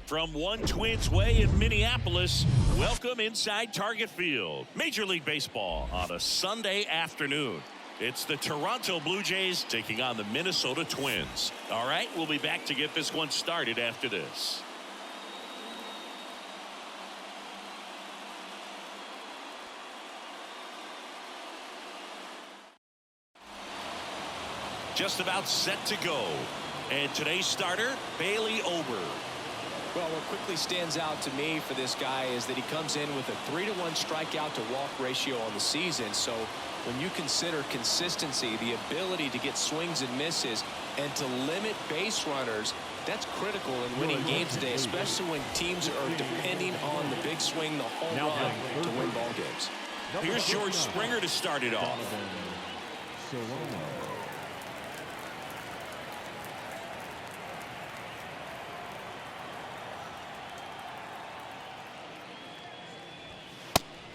From One Twins Way in Minneapolis, welcome inside Target Field. Major League Baseball on a Sunday afternoon. It's the Toronto Blue Jays taking on the Minnesota Twins. All right, we'll be back to get this one started after this. Just about set to go. And today's starter, Bailey Ober. Well, what quickly stands out to me for this guy is that he comes in with a 3-to-1 strikeout to walk ratio on the season. So when you consider consistency, the ability to get swings and misses and to limit base runners, that's critical in winning games today, especially when teams are depending on the big swing, the home run to win ball games. Here's George Springer to start it off.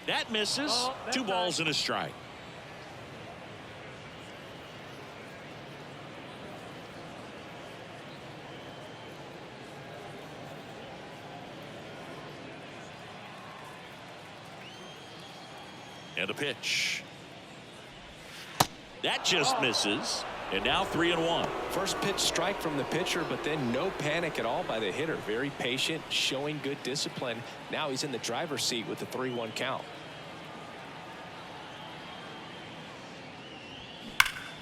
That misses. 2 balls and a strike. And a pitch. That just misses. And now 3-1. First pitch strike from the pitcher, but then no panic at all by the hitter. Very patient, showing good discipline. Now he's in the driver's seat with the 3-1 count.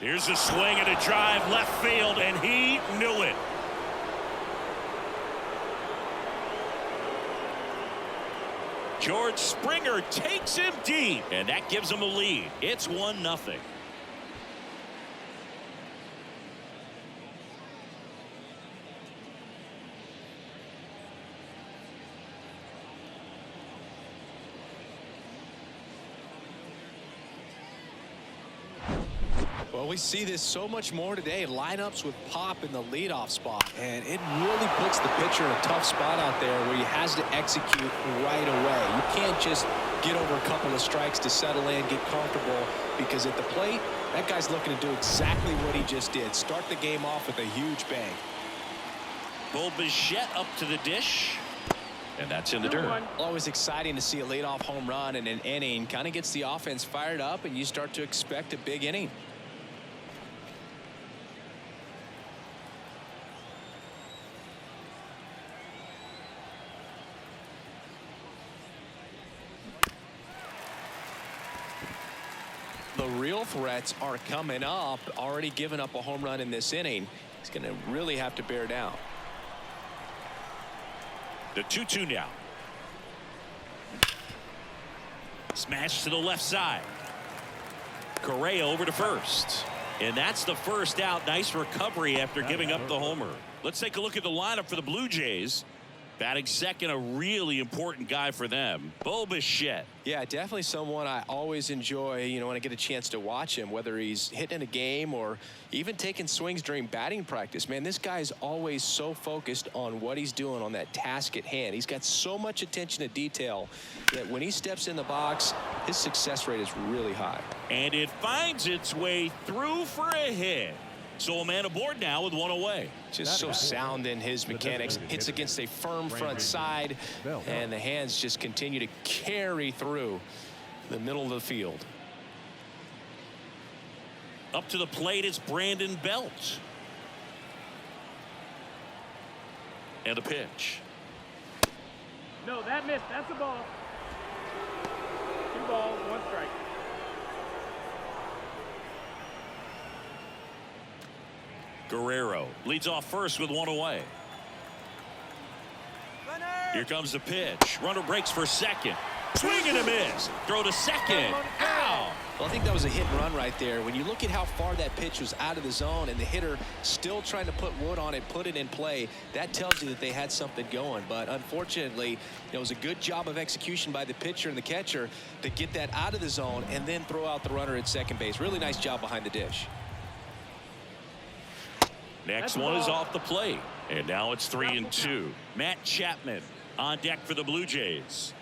Here's a swing and a drive left field, and he knew it. George Springer takes him deep, and that gives him a lead. It's 1-0. Well, we see this so much more today. Lineups with pop in the leadoff spot. And it really puts the pitcher in a tough spot out there where he has to execute right away. You can't just get over a couple of strikes to settle in, get comfortable, because at the plate, that guy's looking to do exactly what he just did. Start the game off with a huge bang. Bo Bichette up to the dish. And that's in the dirt. Always exciting to see a leadoff home run in an inning. Kind of gets the offense fired up, and you start to expect a big inning. The real threats are coming up. Already given up a home run in this inning. He's going to really have to bear down. The 2-2 now. Smash to the left side. Correa over to first. And that's the first out. Nice recovery after giving up the homer. Let's take a look at the lineup for the Blue Jays. Batting second, a really important guy for them, Bo Bichette. Yeah, definitely someone I always enjoy, when I get a chance to watch him, whether he's hitting a game or even taking swings during batting practice. Man, this guy's always so focused on what he's doing on that task at hand. He's got so much attention to detail that when he steps in the box, his success rate is really high. And it finds its way through for a hit. So a man aboard now with 1 away. Just so sound in his mechanics. Hits against a firm front side, and the hands just continue to carry through the middle of the field. Up to the plate is Brandon Belt. And a pitch. No, that missed. That's a ball. 2 balls, 1 strike. Guerrero leads off first with 1 away. Here comes the pitch. Runner breaks for second. Swing and a miss. Throw to second. Ow! Well, I think that was a hit and run right there. When you look at how far that pitch was out of the zone and the hitter still trying to put wood on it, put it in play, that tells you that they had something going. But unfortunately, it was a good job of execution by the pitcher and the catcher to get that out of the zone and then throw out the runner at second base. Really nice job behind the dish. Next one is off the plate. And now it's 3-2. Matt Chapman on deck for the Blue Jays.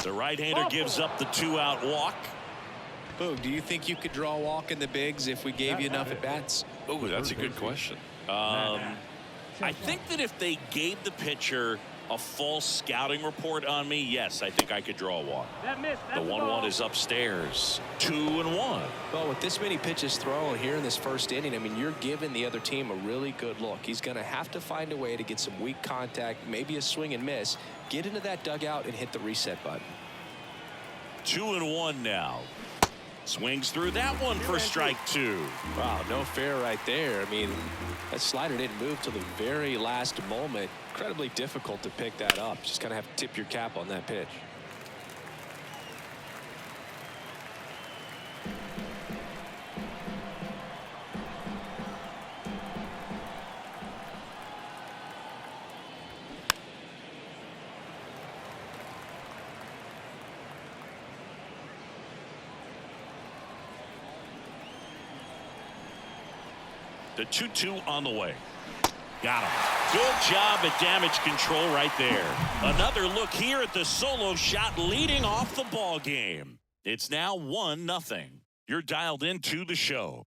The right-hander gives up the 2-out walk. Boog, do you think you could draw a walk in the bigs if we gave you enough at bats? Oh, that's a good question. I think that if they gave the pitcher a false scouting report on me, yes, I think I could draw a walk. That missed. The 1-1 is upstairs. 2-1. Well, with this many pitches thrown here in this first inning, I mean, you're giving the other team a really good look. He's going to have to find a way to get some weak contact, maybe a swing and miss, get into that dugout and hit the reset button. 2-1 now. Swings through that one for strike 2. Wow, no fair right there. I mean, that slider didn't move till the very last moment. Incredibly difficult to pick that up. Just kind of have to tip your cap on that pitch. The 2-2 on the way. Got him. Good job at damage control right there. Another look here at the solo shot leading off the ball game. It's now 1-0. You're dialed into the show.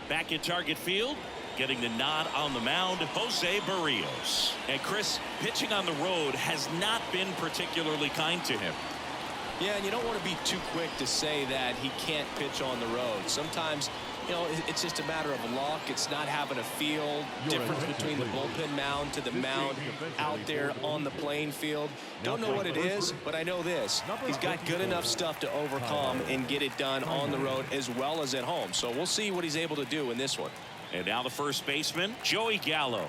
Back at Target Field, getting the nod on the mound, Jose Barrios. And Chris, pitching on the road has not been particularly kind to him. Yeah, and you don't want to be too quick to say that he can't pitch on the road. Sometimes, you know, it's just a matter of luck. It's not having a feel difference between the bullpen mound to the mound out there on the playing field. Don't know what it is, but I know this. He's got good enough stuff to overcome and get it done on the road as well as at home. So we'll see what he's able to do in this one. And now the first baseman, Joey Gallo.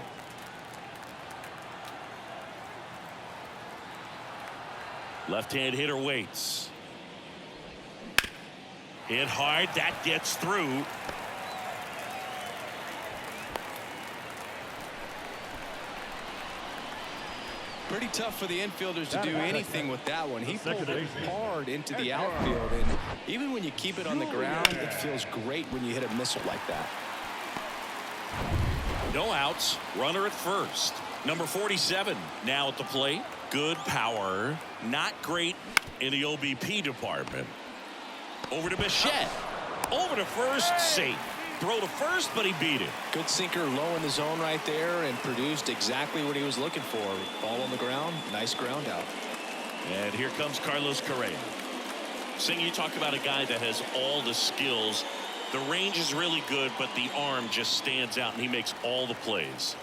Left-hand hitter waits. Hit hard. That gets through. Pretty tough for the infielders to do anything with that one. He pulled it hard into the outfield, and even when you keep it on the ground, it feels great when you hit a missile like that. No outs. Runner at first. Number 47 now at the plate. Good power. Not great in the OBP department. Over to Bichette. Over to first. Safe. Throw to first, but he beat it. Good sinker low in the zone right there and produced exactly what he was looking for. Ball on the ground. Nice ground out. And here comes Carlos Correa. Sing, you talk about a guy that has all the skills. The range is really good, but the arm just stands out, and he makes all the plays.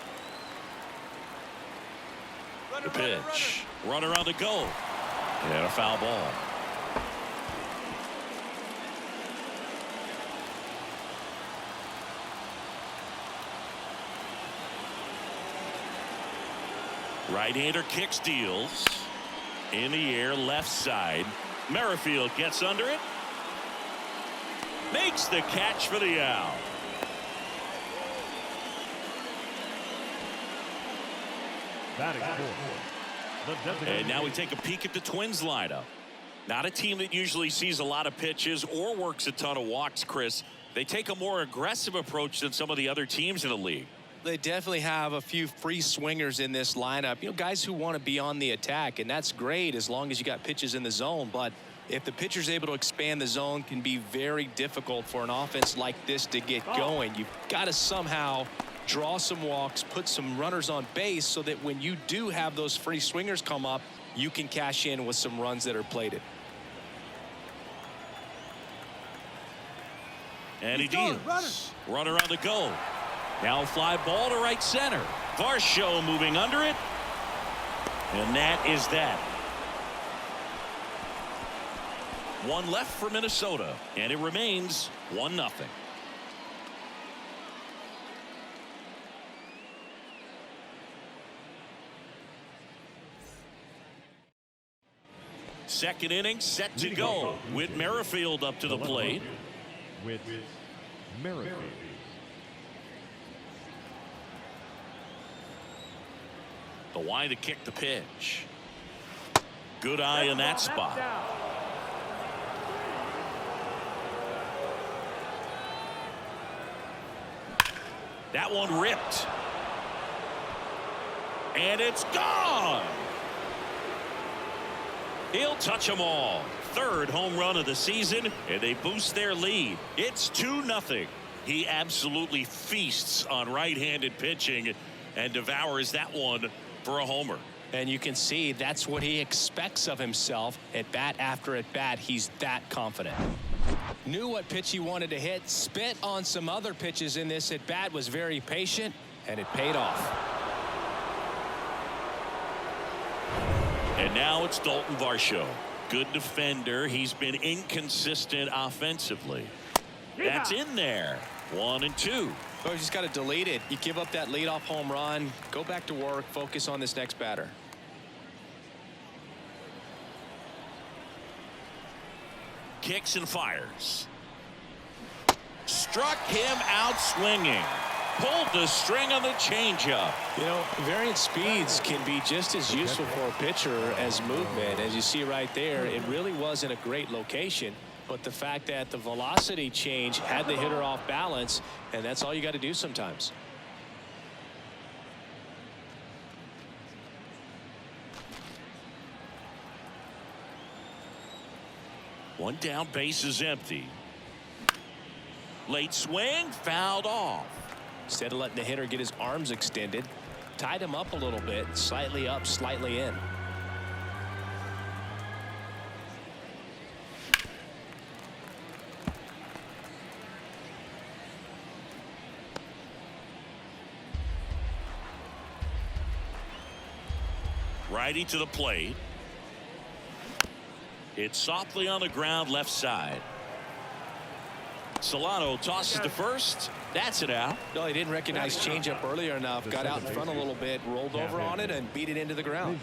The pitch. Runner on the go. And a foul ball. Right-hander kicks, deals. In the air, left side. Merrifield gets under it. Makes the catch for the out. And now we take a peek at the Twins lineup. Not a team that usually sees a lot of pitches or works a ton of walks, Chris. They take a more aggressive approach than some of the other teams in the league. They definitely have a few free swingers in this lineup. You know, guys who want to be on the attack, and that's great as long as you got pitches in the zone. But if the pitcher's able to expand the zone, can be very difficult for an offense like this to get going. You've got to somehow draw some walks, put some runners on base so that when you do have those free swingers come up, you can cash in with some runs that are plated. And he deals. Runner on the go. Now a fly ball to right center. Varsho moving under it. And that is that. One left for Minnesota, and it remains 1-0. Second inning set to go with Merrifield up to the plate. With Merrifield. The wide to kick the pitch. Good eye in that spot. That one ripped. And it's gone. He'll touch them all. Third home run of the season, and they boost their lead. It's 2-0. He absolutely feasts on right-handed pitching and devours that one for a homer. And you can see that's what he expects of himself at bat after at bat. He's that confident. Knew what pitch he wanted to hit, spit on some other pitches in this at bat, was very patient, and it paid off. And now it's Dalton Varsho. Good defender. He's been inconsistent offensively. That's in there. 1-2. So you just got to delete it. You give up that leadoff home run, go back to work, focus on this next batter. Kicks and fires. Struck him out swinging. Pulled the string on the changeup. You know, variant speeds can be just as useful for a pitcher as movement. As you see right there, it really wasn't a great location, but the fact that the velocity change had the hitter off balance, and that's all you got to do sometimes. One down, base is empty. Late swing, fouled off. Instead of letting the hitter get his arms extended, tied him up a little bit, slightly up, slightly in. Righty to the plate. It's softly on the ground, left side. Solano tosses to first. That's it out. No, he didn't recognize changeup earlier enough. Got out in front a little bit, rolled over on it, and beat it into the ground.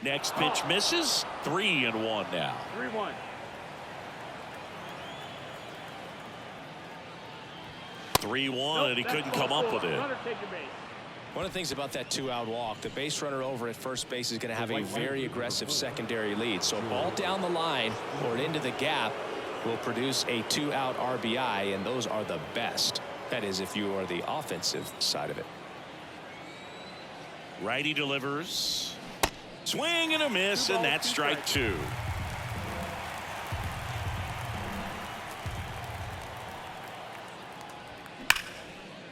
Next pitch misses. 3-1 now. 3-1. 3-1, and he couldn't come up with it. One of the things about that two-out walk, the base runner over at first base is going to have a very aggressive secondary lead. So a ball down the line or into the gap will produce a two-out RBI, and those are the best. That is, if you are the offensive side of it. Righty delivers. Swing and a miss, and that's strike two.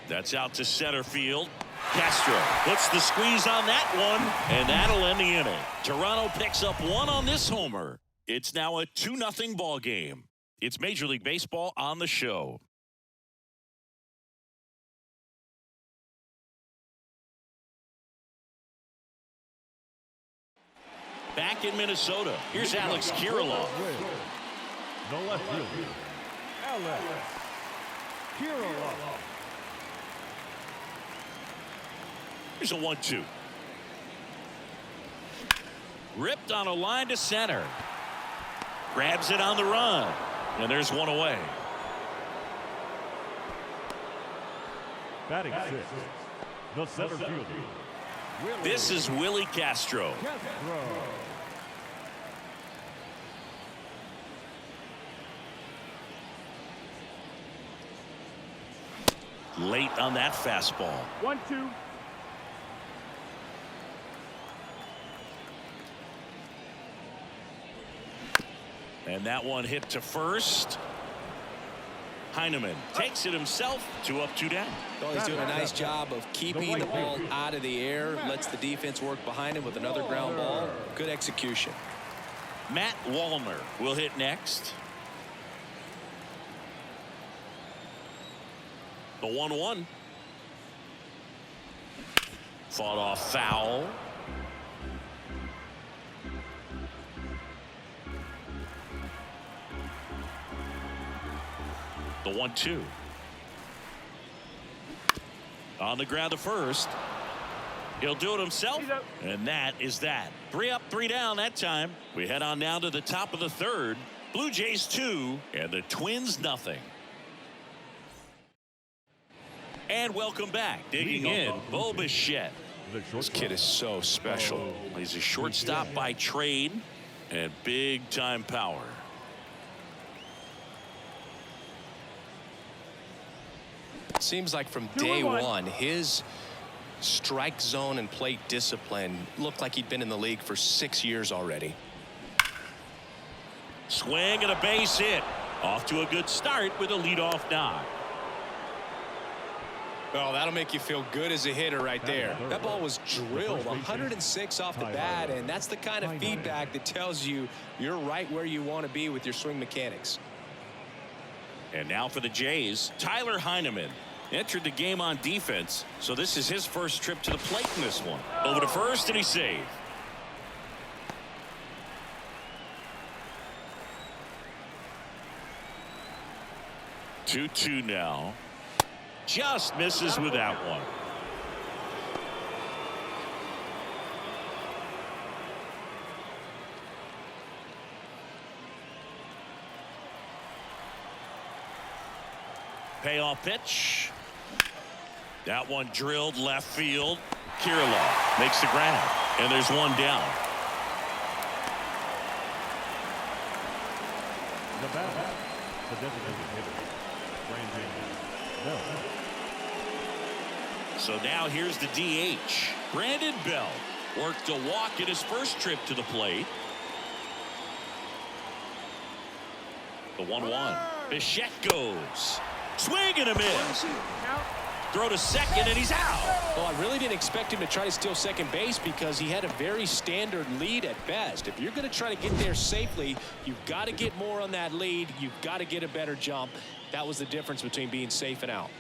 That's out to center field. Castro puts the squeeze on that one, and that'll end the inning. Toronto picks up one on this homer. It's now a 2-0 ball game. It's Major League Baseball on the show. Back in Minnesota, here's Alex Kirilloff. The left fielder, Alex Kirilloff. Here's a 1-2. Ripped on a line to center. Grabs it on the run. And there's one away. Batting sixth, the center fielder. This is Willie Castro. Late on that fastball. 1-2. And that one hit to first. Heineman takes it himself. 2 up, 2 down. Well, he's doing a nice job of keeping the ball out of the air, lets the defense work behind him with another ground ball. Good execution. Matt Wallner will hit next. The 1-1. Fought off foul. The 1-2. On the ground to first. He'll do it himself, and that is that. 3 up, 3 down that time. We head on down to the top of the third. Blue Jays 2 and the Twins nothing. And welcome back. Digging in, Bo Bichette. This kid is so special. He's a shortstop by trade and big time power. Seems like from day one, his strike zone and plate discipline looked like he'd been in the league for 6 years already. Swing and a base hit. Off to a good start with a leadoff knock. Oh, that'll make you feel good as a hitter right there. That ball was drilled 106 off the bat, and that's the kind of feedback that tells you you're right where you want to be with your swing mechanics. And now for the Jays, Tyler Heineman entered the game on defense, so this is his first trip to the plate in this one. Over to first, and he's safe. Two now. Just misses with that one. Payoff pitch. That one drilled left field. Kirilloff makes the grab, and there's one down. The batter, the designated hitter, Brandon Bell. So now here's the DH. Brandon Bell worked a walk in his first trip to the plate. The 1-1. Bichette goes. Swing and a miss. Throw to second, and he's out. Well, I really didn't expect him to try to steal second base because he had a very standard lead at best. If you're going to try to get there safely, you've got to get more on that lead. You've got to get a better jump. That was the difference between being safe and out.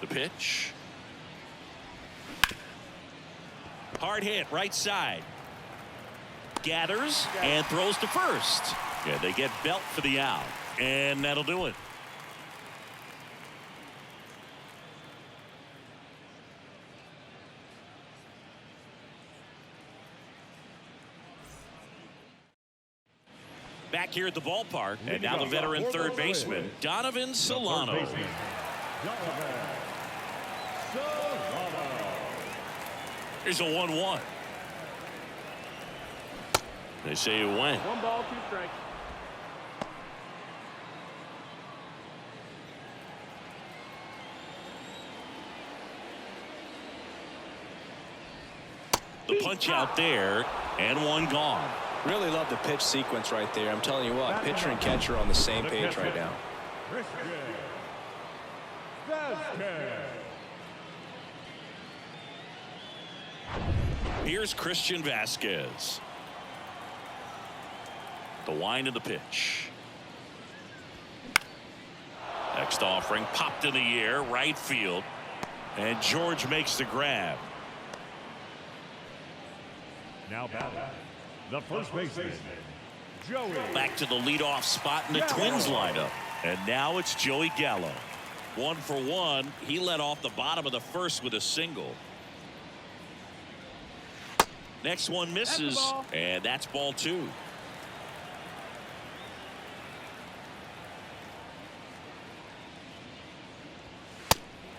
The pitch. Hard hit right side. Gathers and throws to first. Yeah, they get Belt for the out, and that'll do it. Back here at the ballpark, and now the veteran third baseman, Donovan Solano. Here's a 1-1. They say it went. 1 ball, 2 strikes. The punch out there, and one gone. Really love the pitch sequence right there. I'm telling you what, pitcher and catcher are on the same page right now. Here's Christian Vasquez. The wind of the pitch. Next offering popped in the air, right field. And George makes the grab. Now batting, the first baseman, Joey. Back to the leadoff spot in the Twins lineup. And now it's Joey Gallo. 1 for 1. He led off the bottom of the first with a single. Next one misses, and that's ball 2.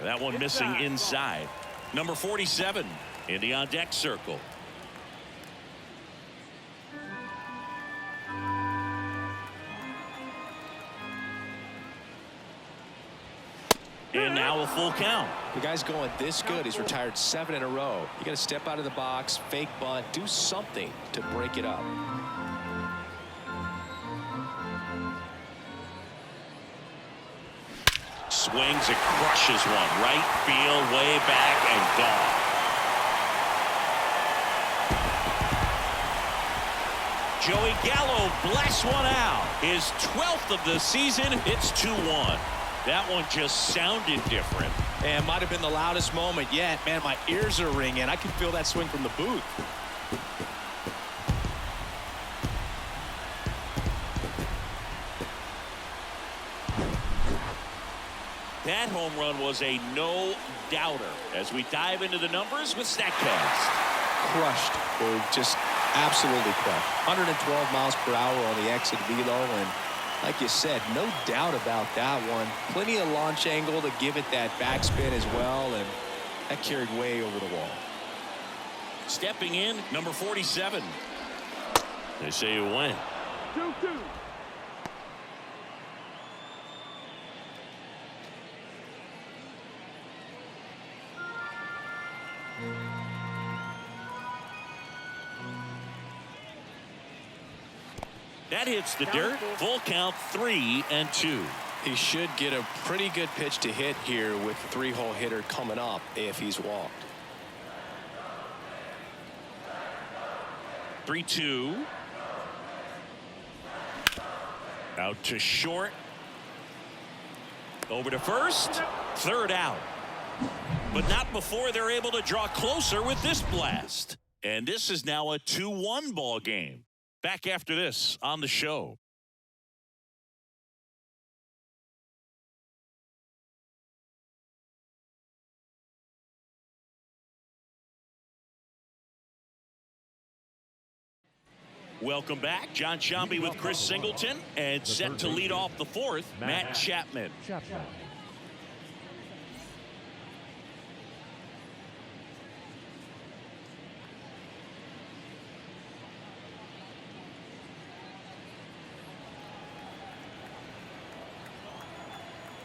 That one missing inside. Number 47 in the on-deck circle. And now a full count. The guy's going this good. He's retired 7 in a row. You got to step out of the box, fake bunt, do something to break it up. Swings and crushes one. Right field, way back, and gone. Joey Gallo blasts one out. His 12th of the season. It's 2-1. That one just sounded different. And might have been the loudest moment yet. Man, my ears are ringing. I can feel that swing from the booth. That home run was a no doubter as we dive into the numbers with StatCast. Crushed, or just absolutely crushed. 112 miles per hour on the exit velo, and like you said, no doubt about that one. Plenty of launch angle to give it that backspin as well, and that carried way over the wall. Stepping in, number 47. They say it went. 2-2. That hits the dirt. Full count, 3-2. He should get a pretty good pitch to hit here with the three-hole hitter coming up if he's walked. 3-2. Out to short. Over to first. Third out. But not before they're able to draw closer with this blast. And this is now a 2-1 ball game. Back after this on the show. Welcome back. John Sciambi with Chris Singleton, and set to lead off the fourth, Matt Chapman.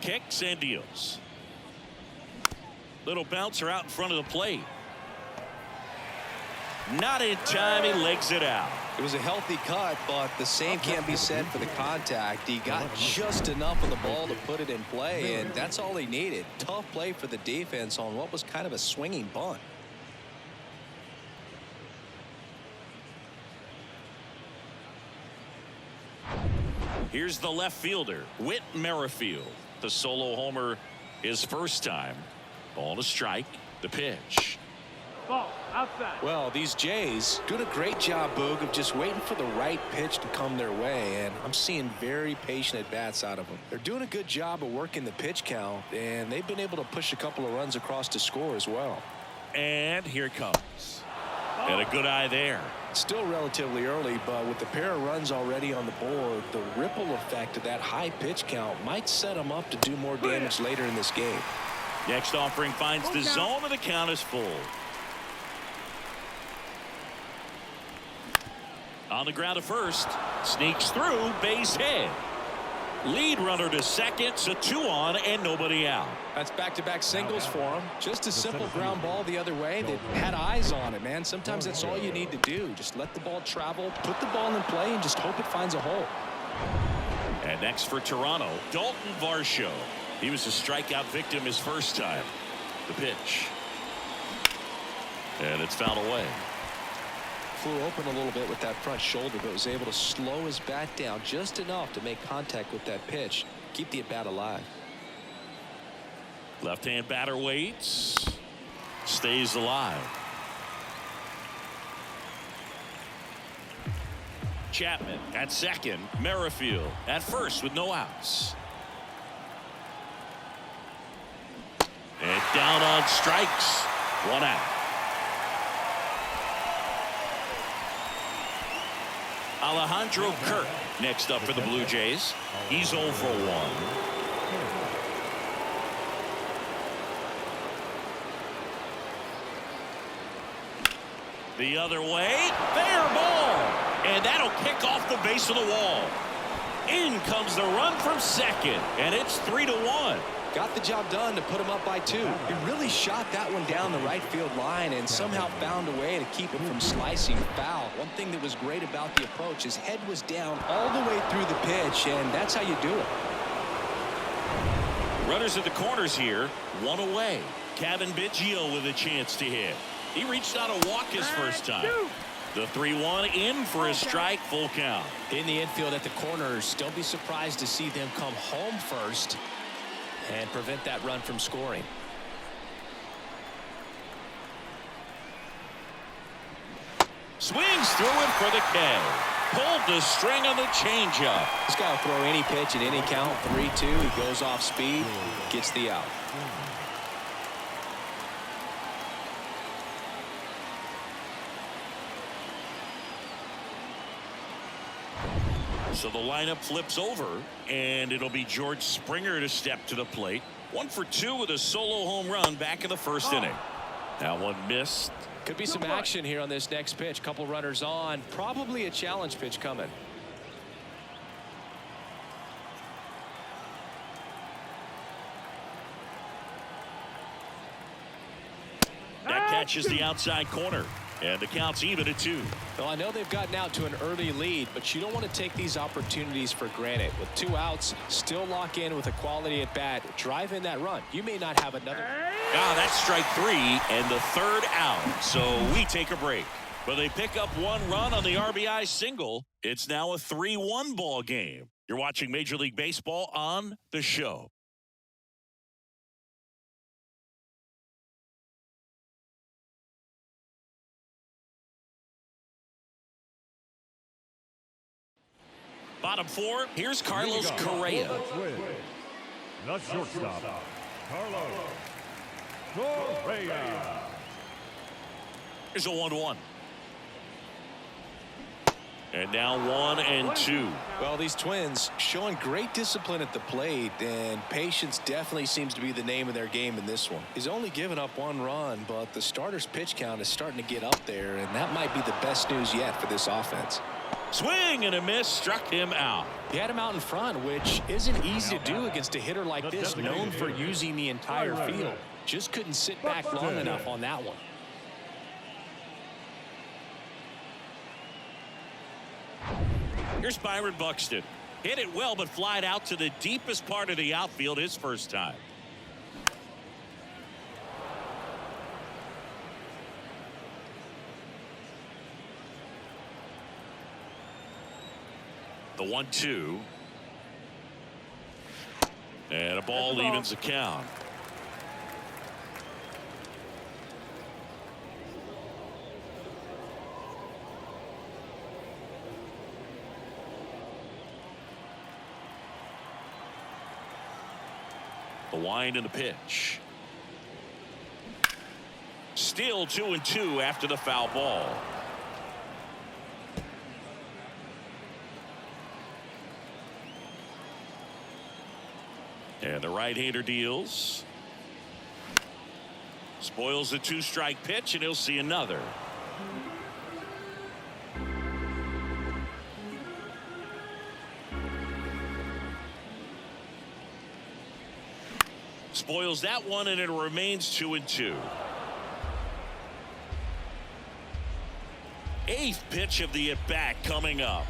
Kicks and deals. Little bouncer out in front of the plate. Not in time. He legs it out. It was a healthy cut, but the same can't be said for the contact. He got just enough of the ball to put it in play, and that's all he needed. Tough play for the defense on what was kind of a swinging bunt. Here's the left fielder, Whit Merrifield. The solo homer his first time. Ball to strike. The pitch. Ball outside. Well, these Jays doing a great job, Boog, of just waiting for the right pitch to come their way, and I'm seeing very patient at-bats out of them. They're doing a good job of working the pitch count, and they've been able to push a couple of runs across to score as well. And here it comes. And a good eye there. Still relatively early, but with the pair of runs already on the board, the ripple effect of that high pitch count might set them up to do more damage later in this game. Next offering finds the zone, and the count is full. On the ground at first. Sneaks through, base hit. Lead runner to second, so 2 on and nobody out. That's back-to-back singles for him. Just a simple ground ball the other way that had eyes on it, man. Sometimes that's all you need to do. Just let the ball travel, put the ball in play, and just hope it finds a hole. And next for Toronto, Dalton Varsho. He was a strikeout victim his first time. The pitch. And it's fouled away. Flew open a little bit with that front shoulder, but was able to slow his bat down just enough to make contact with that pitch. Keep the at-bat alive. Left-hand batter waits. Stays alive. Chapman at second. Merrifield at first with no outs. And down on strikes. 1 out. Alejandro Kirk next up for the Blue Jays. He's 0 for 1. The other way. Fair ball. And that'll kick off the base of the wall. In comes the run from second. And it's 3-1. Got the job done to put him up by 2. He really shot that one down the right field line and somehow found a way to keep it from slicing foul. One thing that was great about the approach, his head was down all the way through the pitch, and that's how you do it. Runners at the corners here. 1 away. Kevin Biggio with a chance to hit. He reached out a walk his first time. The 3-1 in for a strike. Full count. In the infield at the corners, don't be surprised to see them come home first and prevent that run from scoring. Swings through it for the K. Pulled the string on the changeup. This guy will throw any pitch at any count. 3-2. He goes off speed, gets the out. So the lineup flips over, and it'll be George Springer to step to the plate. 1 for 2 with a solo home run back in the first inning. That one missed. Could be some action here on this next pitch. Couple runners on. Probably a challenge pitch coming. That catches the outside corner. And the count's even at 2. Well, I know they've gotten out to an early lead, but you don't want to take these opportunities for granted. With 2 outs, still lock in with a quality at bat. Drive in that run. You may not have another. That's strike 3 and the 3rd out. So we take a break. But they pick up 1 run on the RBI single. It's now a 3-1 ball game. You're watching Major League Baseball on The Show. Bottom 4, here's Carlos Correa. The shortstop, Carlos Correa. Here's a 1-1. And now 1-2. Well, these Twins showing great discipline at the plate, and patience definitely seems to be the name of their game in this one. He's only given up 1 run, but the starter's pitch count is starting to get up there, and that might be the best news yet for this offense. Swing and a miss, struck him out. He had him out in front, which isn't easy to do against a hitter like this, known for using the entire field. Just couldn't sit back long enough on that one. Here's Byron Buxton. Hit it well, but flied out to the deepest part of the outfield his first time. The 1-2. And a ball evens the count. The wind and the pitch. Still 2-2 after the foul ball. And the right-hander deals. Spoils the 2-strike pitch, and he'll see another. Spoils that one, and it remains 2-2. 8th pitch of the at-bat coming up.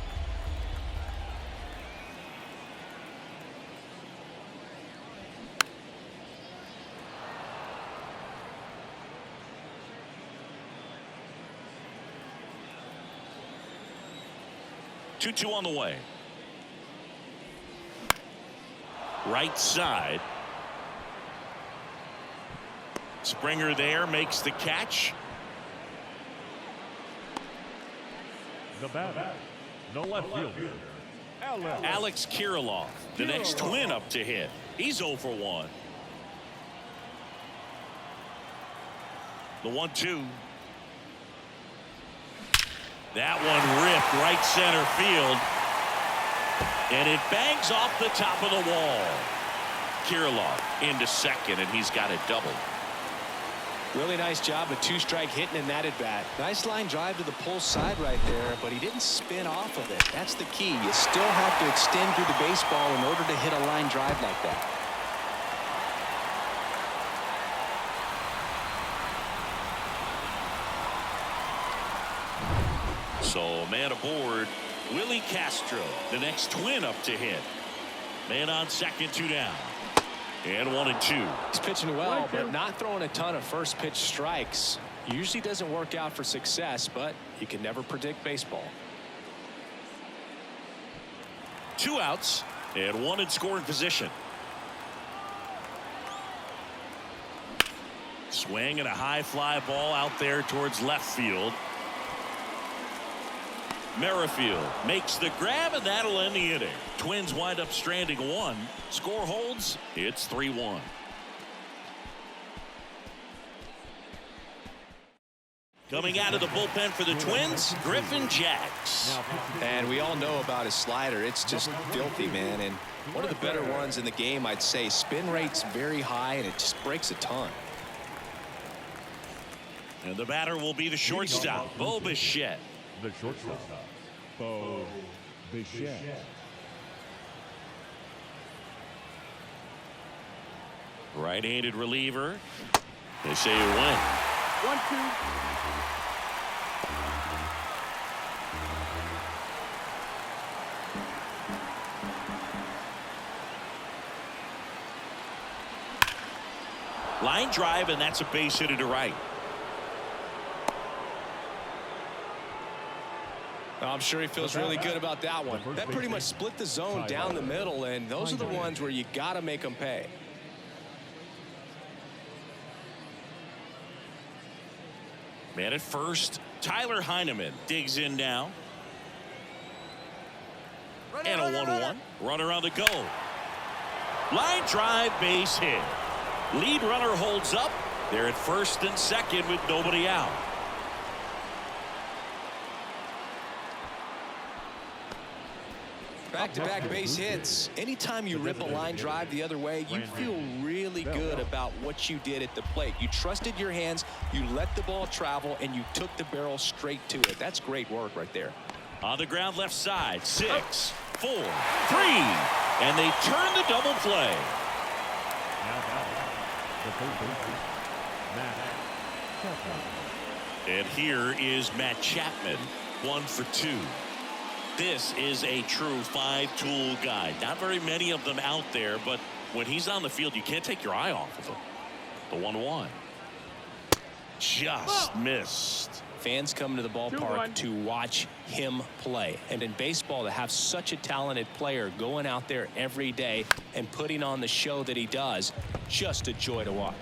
Two on the way. Right side. Springer there makes the catch. The batter, the left fielder, Alex Kirilloff, the next Twin up to hit. He's 0 for 1. The 1-2. That one ripped right center field. And it bangs off the top of the wall. Kirilloff into second, and he's got it doubled. Really nice job of 2-strike hitting in that at bat. Nice line drive to the pull side right there, but he didn't spin off of it. That's the key. You still have to extend through the baseball in order to hit a line drive like that. So man aboard, Willie Castro, the next Twin up to hit. Man on second, 2 down. And 1-2. He's pitching well, but not throwing a ton of first pitch strikes. Usually doesn't work out for success, but you can never predict baseball. 2 outs and 1 in scoring position. Swing and a high fly ball out there towards left field. Merrifield makes the grab, and that'll end the inning. Twins wind up stranding 1. Score holds. It's 3-1. Coming out of the bullpen for the Twins, Griffin Jacks. And we all know about his slider. It's just filthy, man. And one of the better ones in the game, I'd say. Spin rate's very high, and it just breaks a ton. And the batter will be the shortstop, Bo Bichette. The shortstop, Bo Bichette. Right-handed reliever. They say you win. 1-2. Line drive, and that's a base hit to right. I'm sure he feels really good about that one. That pretty much split the zone down the middle, and those are the ones where you got to make them pay. Man at first, Tyler Heineman digs in now. And a 1-1. Runner on the go. Line drive, base hit. Lead runner holds up. They're at first and second with nobody out. Back-to-back base hits. Anytime you rip a line drive the other way, you feel really good about what you did at the plate. You trusted your hands, you let the ball travel, and you took the barrel straight to it. That's great work right there. On the ground left side, 6, 4, 3. And they turn the double play. And here is Matt Chapman, 1 for 2. This is a true 5-tool guy. Not very many of them out there, but when he's on the field, you can't take your eye off of him. The 1-1. Just missed. Fans come to the ballpark to watch him play. And in baseball, to have such a talented player going out there every day and putting on the show that he does, just a joy to watch.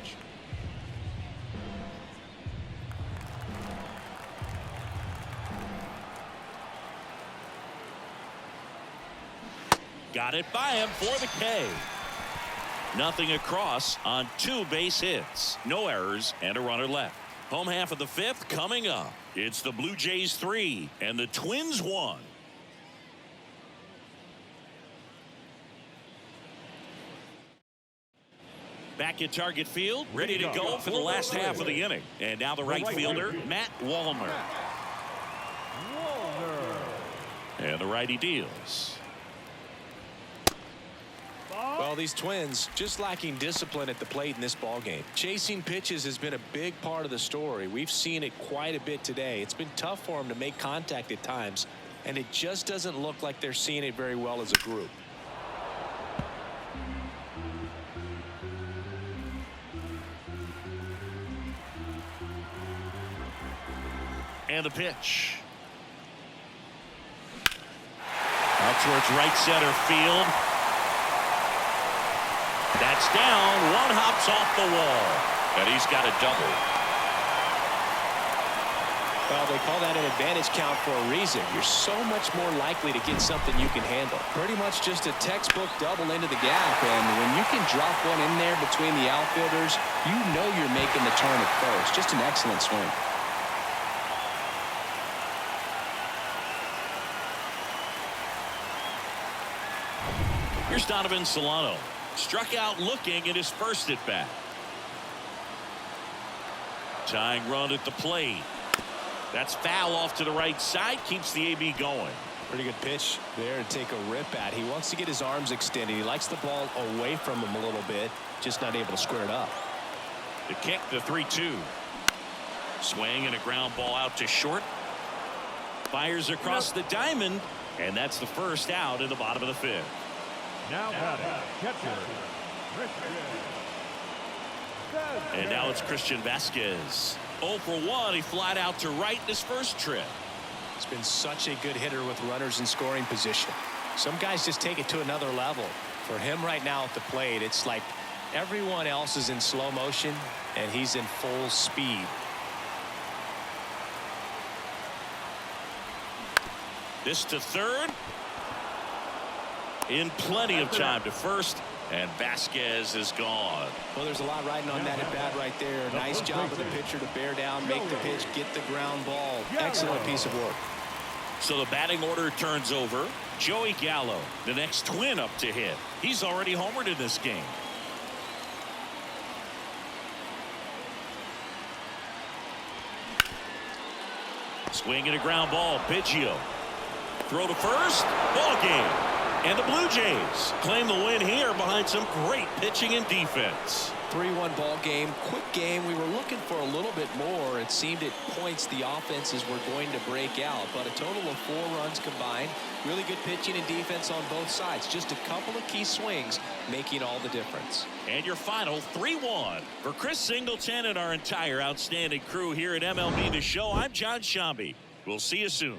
Got it by him for the K. Nothing across on 2 base hits. No errors and a runner left. Home half of the 5th coming up. It's the Blue Jays 3 and the Twins 1. Back at Target Field, ready to go for the last half of the inning. And now the right fielder, Matt Wallner. And the righty deals. Well, these Twins just lacking discipline at the plate in this ball game. Chasing pitches has been a big part of the story. We've seen it quite a bit today. It's been tough for them to make contact at times, and it just doesn't look like they're seeing it very well as a group. And the pitch. Out towards right center field. That's down. One hops off the wall. And he's got a double. Well, they call that an advantage count for a reason. You're so much more likely to get something you can handle. Pretty much just a textbook double into the gap. And when you can drop one in there between the outfielders, you know you're making the turn at first. Just an excellent swing. Here's Donovan Solano. Struck out looking at his first at bat. Tying run at the plate. That's foul off to the right side. Keeps the AB going. Pretty good pitch there to take a rip at. He wants to get his arms extended. He likes the ball away from him a little bit. Just not able to square it up. The kick, the 3-2. Swing and a ground ball out to short. Fires across the diamond. And that's the first out in the bottom of the 5th. Now catcher, and now it's Christian Vasquez. 0 for 1. He flied out to right in his first trip. He's been such a good hitter with runners in scoring position. Some guys just take it to another level. For him right now at the plate, it's like everyone else is in slow motion and he's in full speed. This to third. In plenty of time to first, And Vasquez is gone. Well, there's a lot riding on that at bat right there. Nice job of the pitcher to bear down, make the pitch, get the ground ball. Excellent piece of work. So the batting order turns over. Joey Gallo, the next Twin up to hit. He's already homered in this game. Swing and a ground ball. Biggio. Throw to first. Ball game. And the Blue Jays claim the win here behind some great pitching and defense. 3-1 ball game, quick game. We were looking for a little bit more. It seemed at points the offenses were going to break out, but a total of 4 runs combined. Really good pitching and defense on both sides. Just a couple of key swings making all the difference. And your final 3-1. For Chris Singleton and our entire outstanding crew here at MLB The Show, I'm John Shambi. We'll see you soon.